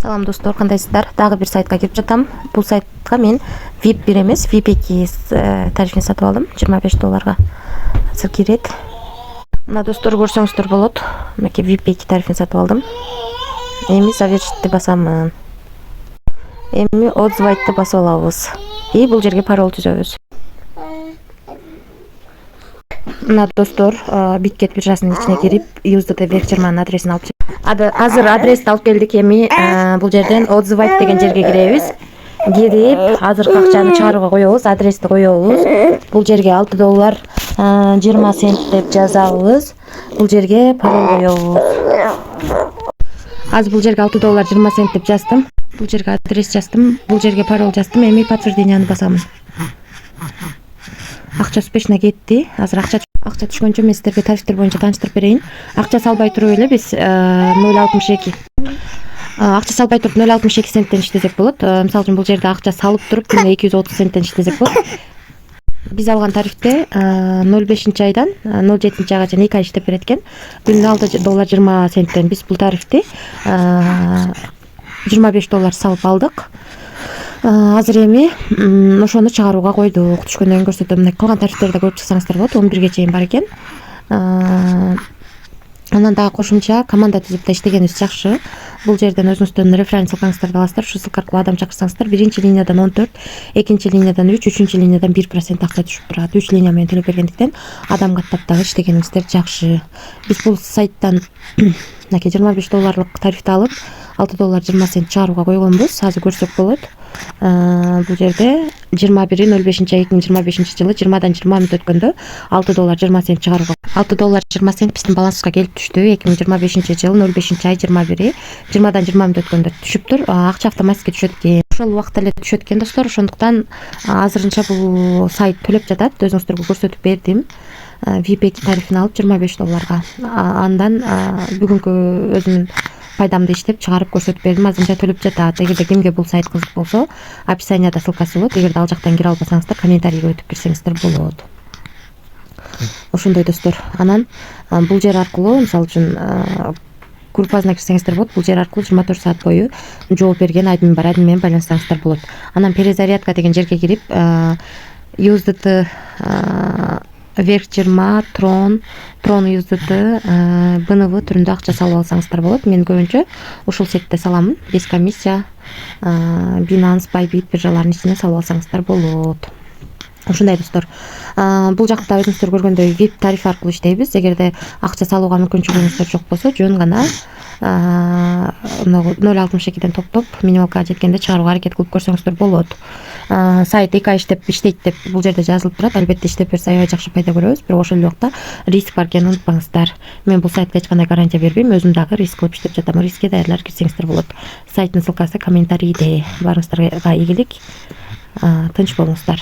Салам достор, кандайсыздар? Дагы бир сайтка кирип жатам. Бул сайтка мен VIP 1 эмес, VIP 2 тарифин сатып алдым. $25. Азыр кирет. Мына достор көрсөңүздөр болот. Мынакей VIP 2 тарифин сатып алдым. Эми завершитти басамын. Эми отзывайтты басып алабыз. И бул жерге пароль түзөбүз. Мына достор, Биткет биржасынын ичине кирип, USDT Верчерман адресин алып азыр адрести алып келдик. Эми бул жерден отзывайт деген жерге киребиз. Кирип, азыркы акчаны чыгарууга коебуз, адрести коебуз. Бул жерге $6.20 деп жазабыз. Бул жерге пароль коебуз. Азыр бул жерге $6.20 деп жаздым. Бул жерге адрес жаздым, бул жерге пароль жаздым. Эми подтвержденияны басамын. Акча успешно кетти. Азыр акча түшкөнчө мен сиздерге тарифтер боюнча тааныштырып берейин. Акча салбай туруп эле биз 0.62 акча салбай туруп 0.62 центтен иштесек болот. Мисалы үчүн бул жерде акча салып туруп 230 центтен иштесек болот. Биз алган тарифте 05-айдан 07-айга чейин 2 ай иштеп берет экен. Күнүнө $6.20 биз бул тарифти $25 салып алдык. Азыр эми ошону чыгарууга койдук. Түшкөндөн кийин көрсөтөм. Калган тарифтерди көрүп чыксаңыздар болот. 11-ге чейин бар экен. Анан дагы кошумча команда түзүп да иштегенибиз жакшы. Бул жерден өзүңүздөрдүн референс ылкаңыздарды аласыздар. Ушул ссылка аркылуу адам чакырсаңыздар, биринчи линиядан 14, экинчи линиядан 3, үчүнчү линиядан 1% акча түшүп турат. 3 линия менен төлөп бергендиктен адам каттап дагы иштегениңиздер жакшы. Биз бул сайттан $25 тарифти алып, $6.20 чыгарууга койгонбуз. Азыр көрсөк болот. Бул жерде 21.05.2025 жылы 20-дан 20 мүнөт өткөндө $6.20 чыгарууга. $6.20 биздин балансыбызга келип түштү. 2025 жылы 05-ай 21-и 20-дан 20 мүнөт өткөндө түшүптүр. Акча автоматически түшөт экен. Ошол убакта эле түшөт экен достор. Ошондуктан азырынча бул сайт төлөп жатат. Өзүңүздөргө көрсөтүп бердим. VIP тарифин алып $25. Андан бүгүнкү өзүмдүн пайдамды иштеп чыгарып көрсөтүп бердим. Азырынча төлөп жатат. Эгерде кимге бул сайт кызык болсо, описанияда ссылкасы болот. Эгерде ал жактан кире албасаңыздар, комментарийге өтүп кирсеңиздер болот. Ошондой достор. Анан бул жер аркылуу, мисалы үчүн, группасына кирсеңиздер болот. Бул жер аркылуу 24 саат бою жооп берген админ бар, админ менен байланышсаңыздар болот. Анан перезарядка деген жерге кирип, USDT Верчерма, Трон USDT, BNV түрүндө акча салып алсаңыздар болот. Мен көбүнчө ушул сетте саламын. Без комиссия, Binance, Bybit биржаларынын ичине салып алсаңыздар болот. Ушундай достор. Бул жакта өзүңүздөр көргөндөй VIP тариф аркылуу иштейбиз. Эгерде акча салууга мүмкүнчүлүгүңүздөр жок болсо, жөн гана 0.62ден топтоп минималкага жеткенде чыгарууга аракет кылып көрсөңүздөр болот. Сайт 2 ай иштейт деп бул жерде жазылып турат. Албетте иштеп берсе аябай жакшы пайда көрөбүз. Бирок ошол эле убакта риск бар экенин унутпаңыздар. Мен бул сайтка эч кандай гарантия бербейм. Өзүм дагы риск кылып иштеп жатам. Рискке даярдалып кирсеңиздер болот. Сайттын ссылкасы комментарийде. Баарыңыздарга ийгилик. Тынч болуңуздар.